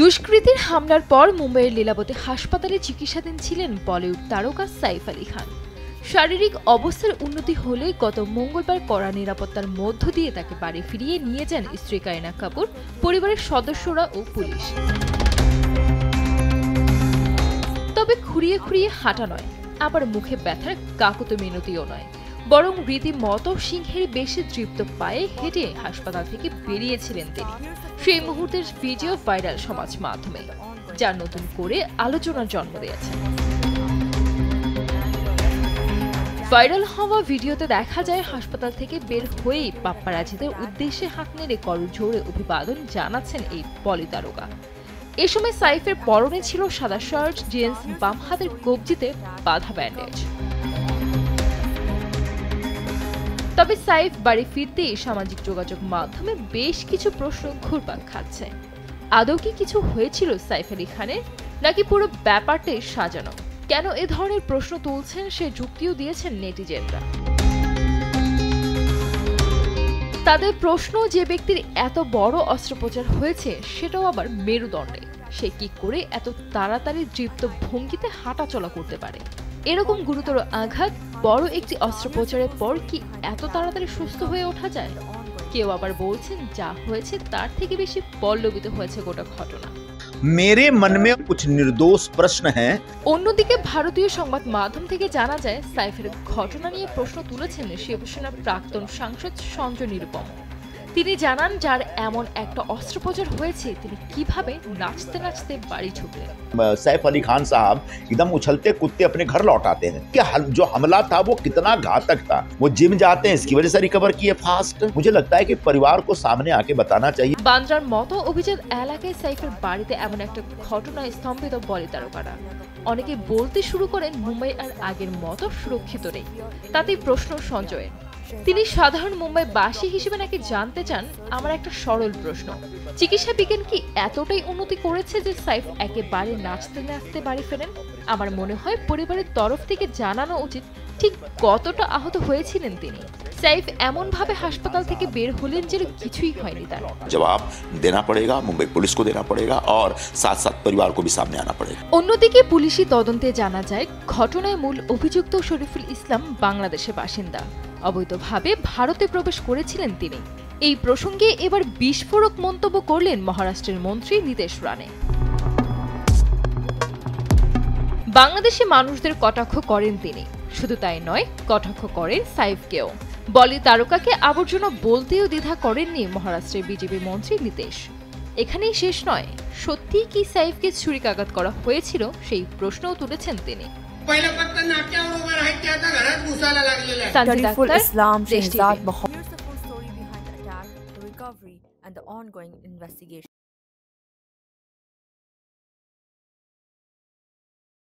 দুষ্কৃতীর হামলার পর মুম্বাইয়ের লীলাবতী হাসপাতালে চিকিৎসাধীন ছিলেন বলিউড তারকা সাইফ আলী খান। শারীরিক অবস্থার উন্নতি হলে গত মঙ্গলবার কড়া নিরাপত্তার মধ্য দিয়ে তাকে বাড়ি ফিরিয়ে নিয়ে যান স্ত্রী কারিনা কাপুর, পরিবারের সদস্যরা ও পুলিশ। তবে খুঁড়িয়ে খুঁড়িয়ে হাঁটা নয়, আবার মুখে ব্যথার কাকুতো মিনতিও নয়, বরং রীতিমতো সিংহের বেশি তৃপ্ত পায়ে হেঁটে হাসপাতাল থেকে বেরিয়েছিলেন তিনি। সেই মুহূর্তের ভিডিও ভাইরাল সমাজ মাধ্যমে, যা নতুন করে আলোচনার জন্ম দিয়েছে। ভাইরাল হওয়া ভিডিওতে দেখা যায় হাসপাতাল থেকে বের হয়েই পাপ্পারাজিদের উদ্দেশ্যে হাত নেড়ে করজোড়ে অভিবাদন জানাচ্ছেন এই বলি তারকা। এ সময় সাইফের পরনে ছিল সাদা শার্ট, জিন্স, বাম হাতের কবজিতে বাঁধা ব্যান্ডেজ। তবে সাইফ বাড়ি ফিরতেই সামাজিক যোগাযোগ মাধ্যমে বেশ কিছু প্রশ্ন ঘুরপাক খাচ্ছে। আদৌ কি কিছু হয়েছিল সাইফ আলী খানের, নাকি পুরো ব্যাপারটাই সাজানো? কেন এ ধরনের প্রশ্ন তুলছেন সে যুক্তিও দিয়েছেন নেটিজেনরা। তাদের প্রশ্ন, যে ব্যক্তির এত বড় অস্ত্রোপচার হয়েছে সেটাও আবার মেরুদণ্ডে, সে কি করে এত তাড়াতাড়ি দৃপ্ত ভঙ্গিতে হাঁটা চলা করতে পারে? এরকম গুরুতর আঘাত, বড় একটি অস্ত্রোপচারের পর কি এত তাড়াতাড়ি সুস্থ হয়ে ওঠা যায়? কেউ আবার বলছেন যা হয়েছে তার থেকে বেশি পল্লবিত হয়েছে গোটা ঘটনা। मेरे मन में कुछ निर्दोष प्रश्न हैं। অন্যদিকে ভারতীয় সংবাদ মাধ্যম থেকে জানা যায়, সাইফের ঘটনা নিয়ে প্রশ্ন তুলেছেন শিবসেনার প্রাক্তন সাংসদ সঞ্জয় নিরুপম। তিনি জানান, যার এমন একটা অস্ত্রোপচার হয়েছে তিনি কিভাবে নাচতে নাচতে বাড়ি ঢুকলেন। सैफ अली खान साहब एकदम उछलते कूदते अपने घर लौट आते हैं कि जो हमला था वो कितना घातक था। वो जिम जाते हैं, इसकी वजह से रिकवर किए फास्ट। मुझे लगता है कि परिवार को सामने आके बताना चाहिए। বান্দ্রার মতো অভিজাত এলাকায় সাইফের বাড়িতে এমন একটা ঘটনায় স্তম্ভিত বলি তারকারা। অনেকে বলতে শুরু করেন মুম্বাই আর আগের মতো সুরক্ষিত নেই। তাতেই প্রশ্ন সঞ্জয়ের। তিনি সাধারণ মুম্বাইবাসী হিসেবে নাকি জানতে চান, আমার একটা সরল প্রশ্ন, চিকিৎসা বিজ্ঞান কি এতটাই উন্নতি করেছে যে সাইফ একেবারে নাচতে নাচতে বাড়ি ফেরেন? আমার মনে হয় পরিবারের তরফ থেকে জানানো উচিত ঠিক কতটা আহত হয়েছিলেন তিনি। সাইফ এমন ভাবে হাসপাতাল থেকে বের হলেন যে কিছুই হয়নি তার। জবাব দেনা পড়েগা, মুম্বাই পুলিশ কো দেনা পড়েগা আর সাথ সাথ পরিবার কো ভি সামনে আনা পড়েগা। অন্যদিকে পুলিশি তদন্তে জানা যায়, ঘটনায় মূল অভিযুক্ত শরীফুল ইসলাম বাংলাদেশের বাসিন্দা। অবৈধভাবে ভারতে প্রবেশ করেছিলেন তিনি। এই প্রসঙ্গে এবার বিস্ফোরক মন্তব্য করলেন মহারাষ্ট্রের মন্ত্রী নীতেশ রানে। বাংলাদেশি মানুষদের কটাক্ষ করেন তিনি, শুধু তাই নয়, কটাক্ষ করেন সাইফকেও। বলি তারকাকে আবর্জনা বলতেও দ্বিধা করেননি মহারাষ্ট্রের বিজেপি মন্ত্রী নীতেশ। এখানেই শেষ নয়, সত্যিই কি সাইফকে ছুরিকাঘাত করা হয়েছিল সেই প্রশ্নও তুলেছেন তিনি। Sharifull Islam Shehzad Mohammed. Here's the full story behind the attack, the recovery, and the ongoing investigation.